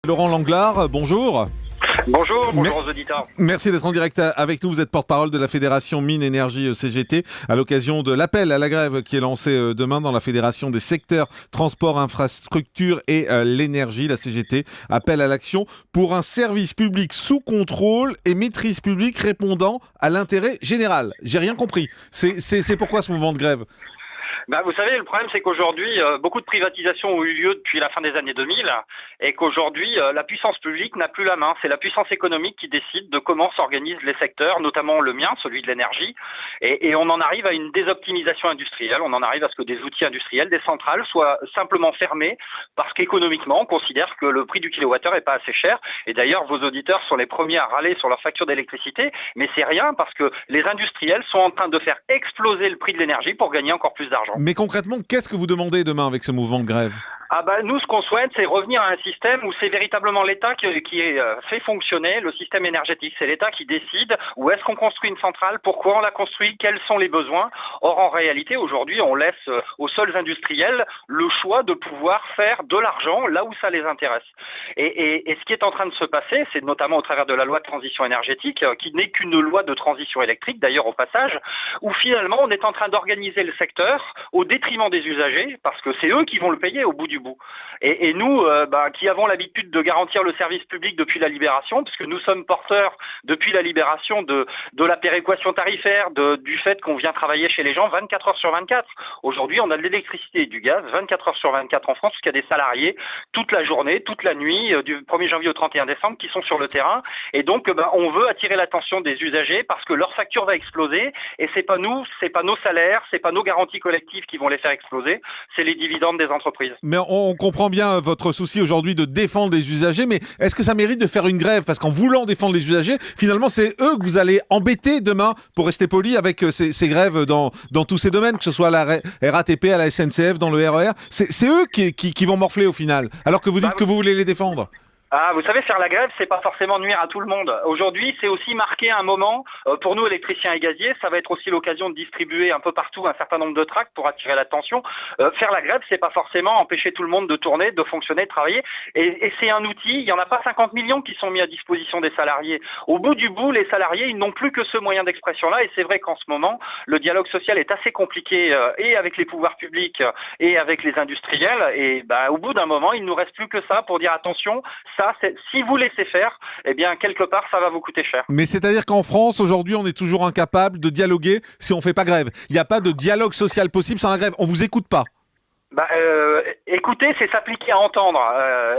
Laurent Langlard, bonjour. Bonjour aux auditeurs. Merci d'être en direct avec nous. Vous êtes porte-parole de la Fédération Mines Énergie CGT à l'occasion de l'appel à la grève qui est lancé demain dans la Fédération des secteurs transport, infrastructure et l'énergie. La CGT appelle à l'action pour un service public sous contrôle et maîtrise publique répondant à l'intérêt général. J'ai rien compris. C'est pourquoi ce mouvement de grève ? Vous savez, le problème, c'est qu'aujourd'hui, beaucoup de privatisations ont eu lieu depuis la fin des années 2000 et qu'aujourd'hui, la puissance publique n'a plus la main. C'est la puissance économique qui décide de comment s'organisent les secteurs, notamment le mien, celui de l'énergie. Et on en arrive à une désoptimisation industrielle. On en arrive à ce que des outils industriels, des centrales, soient simplement fermés parce qu'économiquement, on considère que le prix du kilowattheure est pas assez cher. Et d'ailleurs, vos auditeurs sont les premiers à râler sur leur facture d'électricité. Mais c'est rien parce que les industriels sont en train de faire exploser le prix de l'énergie pour gagner encore plus d'argent. Mais concrètement, qu'est-ce que vous demandez demain avec ce mouvement de grève ? Nous, ce qu'on souhaite, c'est revenir à un système où c'est véritablement l'État qui fait fonctionner le système énergétique. C'est l'État qui décide où est-ce qu'on construit une centrale, pourquoi on la construit, quels sont les besoins. Or, en réalité, aujourd'hui, on laisse aux seuls industriels le choix de pouvoir faire de l'argent là où ça les intéresse. Et ce qui est en train de se passer, c'est notamment au travers de la loi de transition énergétique, qui n'est qu'une loi de transition électrique, d'ailleurs au passage, où finalement on est en train d'organiser le secteur au détriment des usagers, parce que c'est eux qui vont le payer au bout du bout. Et nous, qui avons l'habitude de garantir le service public depuis la libération, puisque nous sommes porteurs depuis la libération de la péréquation tarifaire, du fait qu'on vient travailler chez les gens 24 heures sur 24. Aujourd'hui, on a de l'électricité et du gaz 24 heures sur 24 en France, puisqu'il y a des salariés toute la journée, toute la nuit, du 1er janvier au 31 décembre, qui sont sur le terrain. Et donc, on veut attirer l'attention des usagers parce que leur facture va exploser. Et c'est pas nous, c'est pas nos salaires, c'est pas nos garanties collectives qui vont les faire exploser, c'est les dividendes des entreprises. Mais on comprend bien votre souci aujourd'hui de défendre les usagers, mais est-ce que ça mérite de faire une grève ? Parce qu'en voulant défendre les usagers, finalement, c'est eux que vous allez embêter demain, pour rester poli, avec ces grèves dans tous ces domaines, que ce soit à la RATP, à la SNCF, dans le RER. C'est eux qui vont morfler au final, alors que vous dites que vous voulez les défendre. Vous savez, faire la grève, c'est pas forcément nuire à tout le monde. Aujourd'hui, c'est aussi marquer un moment, pour nous, électriciens et gaziers, ça va être aussi l'occasion de distribuer un peu partout un certain nombre de tracts pour attirer l'attention. Faire la grève, c'est pas forcément empêcher tout le monde de tourner, de fonctionner, de travailler. Et c'est un outil, il y en a pas 50 millions qui sont mis à disposition des salariés. Au bout du bout, les salariés, ils n'ont plus que ce moyen d'expression-là. Et c'est vrai qu'en ce moment, le dialogue social est assez compliqué, et avec les pouvoirs publics, et avec les industriels. Et au bout d'un moment, il nous reste plus que ça pour dire attention, si vous laissez faire, quelque part, ça va vous coûter cher. Mais c'est-à-dire qu'en France, aujourd'hui, on est toujours incapable de dialoguer si on fait pas grève. Il n'y a pas de dialogue social possible sans la grève. On vous écoute pas. Écouter, c'est s'appliquer à entendre.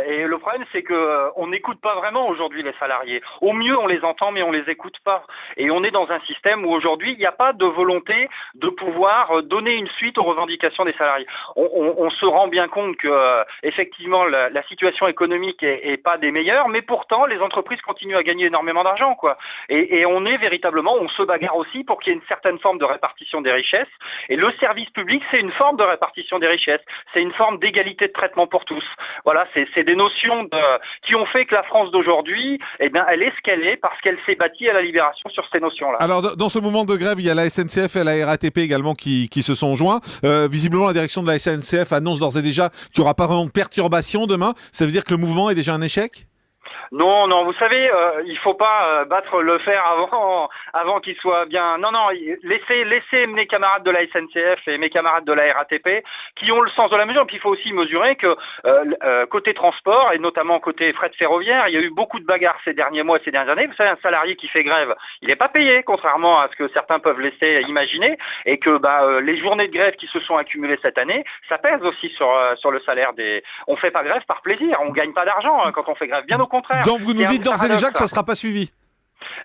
Et le problème, c'est que on n'écoute pas vraiment aujourd'hui les salariés. Au mieux, on les entend, mais on les écoute pas. Et on est dans un système où aujourd'hui, il n'y a pas de volonté de pouvoir donner une suite aux revendications des salariés. On se rend bien compte que effectivement, la situation économique est pas des meilleures, mais pourtant, les entreprises continuent à gagner énormément d'argent, quoi. Et on se bagarre aussi pour qu'il y ait une certaine forme de répartition des richesses. Et le service public, c'est une forme de répartition des richesses. C'est une forme d'égalité de traitement pour tous. Voilà, c'est des notions qui ont fait que la France d'aujourd'hui, elle est ce qu'elle est parce qu'elle s'est bâtie à la libération sur ces notions-là. Alors, dans ce mouvement de grève, il y a la SNCF et la RATP également qui se sont joints. Visiblement, la direction de la SNCF annonce d'ores et déjà qu'il n'y aura pas vraiment de perturbation demain. Ça veut dire que le mouvement est déjà un échec ? Non, vous savez, il faut pas battre le fer avant qu'il soit bien. Non, laissez mes camarades de la SNCF et mes camarades de la RATP qui ont le sens de la mesure. Puis il faut aussi mesurer que côté transport et notamment côté fret ferroviaire, il y a eu beaucoup de bagarres ces derniers mois, ces dernières années. Vous savez, un salarié qui fait grève, il n'est pas payé, contrairement à ce que certains peuvent laisser imaginer, et que les journées de grève qui se sont accumulées cette année, ça pèse aussi sur le salaire des. On fait pas grève par plaisir, on gagne pas d'argent quand on fait grève, bien au contraire. Donc vous nous dites d'ores et déjà que ça ne sera pas suivi ?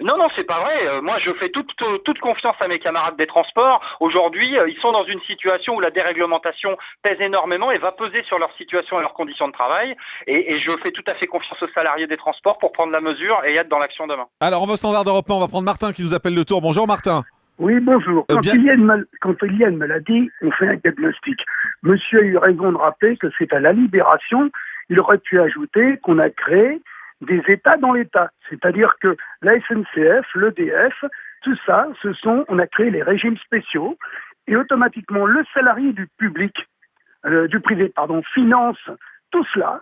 Non, c'est pas vrai. Moi, je fais toute confiance à mes camarades des transports. Aujourd'hui, ils sont dans une situation où la déréglementation pèse énormément et va peser sur leur situation et leurs conditions de travail. Et je fais tout à fait confiance aux salariés des transports pour prendre la mesure et être dans l'action demain. Alors, on va au standard d'Europe 1, on va prendre Martin qui nous appelle de Tours. Bonjour Martin. Oui, bonjour. Quand il y a une maladie, on fait un diagnostic. Monsieur a eu raison de rappeler que c'est à la libération. Il aurait pu ajouter qu'on a créé des États dans l'État. C'est-à-dire que la SNCF, l'EDF, tout ça, on a créé les régimes spéciaux et automatiquement le salarié du privé, finance tout cela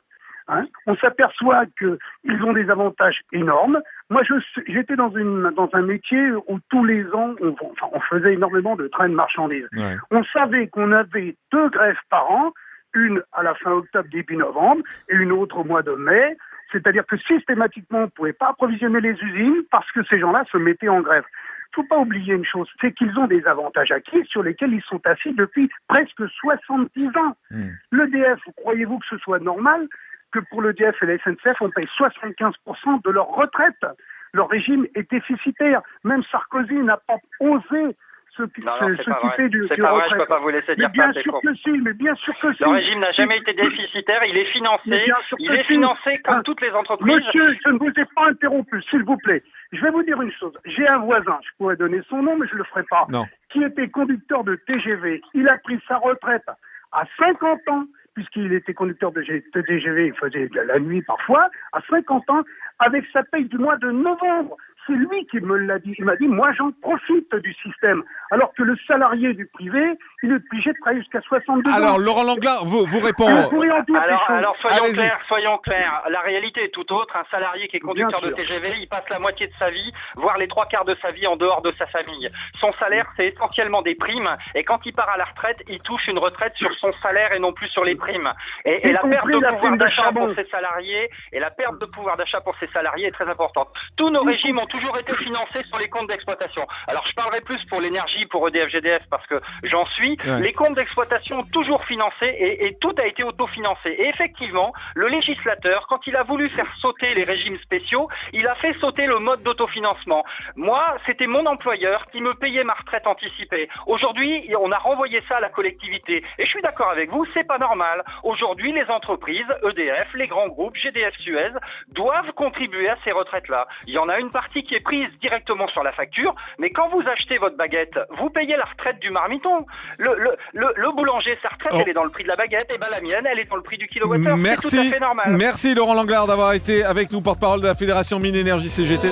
hein, on s'aperçoit qu'ils ont des avantages énormes. Moi, j'étais dans un métier où tous les ans, on faisait énormément de trains de marchandises. Ouais. On savait qu'on avait 2 grèves par an, une à la fin octobre, début novembre, et une autre au mois de mai. C'est-à-dire que systématiquement, on ne pouvait pas approvisionner les usines parce que ces gens-là se mettaient en grève. Il ne faut pas oublier une chose, c'est qu'ils ont des avantages acquis sur lesquels ils sont assis depuis presque 70 ans. L'EDF, croyez-vous que ce soit normal que pour l'EDF et la SNCF, on paye 75% de leur retraite? Leur régime est déficitaire. Même Sarkozy n'a pas osé s'occuper du C'est pas vrai, je ne peux pas vous laisser dire ça. Mais bien sûr que si. Le régime n'a jamais été déficitaire, il est financé comme toutes les entreprises. Monsieur, je ne vous ai pas interrompu, s'il vous plaît. Je vais vous dire une chose. J'ai un voisin, je pourrais donner son nom, mais je ne le ferai pas, qui était conducteur de TGV. Il a pris sa retraite à 50 ans, puisqu'il était conducteur de TGV, il faisait de la nuit parfois, à 50 ans, avec sa paye du mois de novembre. C'est lui qui me l'a dit. Il m'a dit, moi j'en profite du système. Alors que le salarié du privé, il est obligé de travailler jusqu'à 62 ans. Alors Laurent Langlard, vous répond. Alors soyons clairs. La réalité est tout autre. Un salarié qui est conducteur de TGV, il passe la moitié de sa vie, voire les 3/4 de sa vie en dehors de sa famille. Son salaire, c'est essentiellement des primes. Et quand il part à la retraite, il touche une retraite sur son salaire et non plus sur les primes. Et la perte de pouvoir d'achat pour ces salariés, est très importante. Tous nos régimes ont toujours été financés sur les comptes d'exploitation. Alors je parlerai plus pour l'énergie, pour EDF-GDF, parce que j'en suis. Ouais. Les comptes d'exploitation ont toujours financé et tout a été autofinancé. Et effectivement, le législateur, quand il a voulu faire sauter les régimes spéciaux, il a fait sauter le mode d'autofinancement. Moi, c'était mon employeur qui me payait ma retraite anticipée. Aujourd'hui, on a renvoyé ça à la collectivité. Et je suis d'accord avec vous, c'est pas normal. Aujourd'hui, les entreprises, EDF, les grands groupes, GDF, Suez, doivent contribuer à ces retraites-là. Il y en a une partie qui est prise directement sur la facture, mais quand vous achetez votre baguette, vous payez la retraite du marmiton. Le boulanger, sa retraite, elle est dans le prix de la baguette, et ben la mienne, elle est dans le prix du kilowattheure. C'est tout à fait normal. Merci Laurent Langlard d'avoir été avec nous, porte-parole de la Fédération Mines Énergie CGT.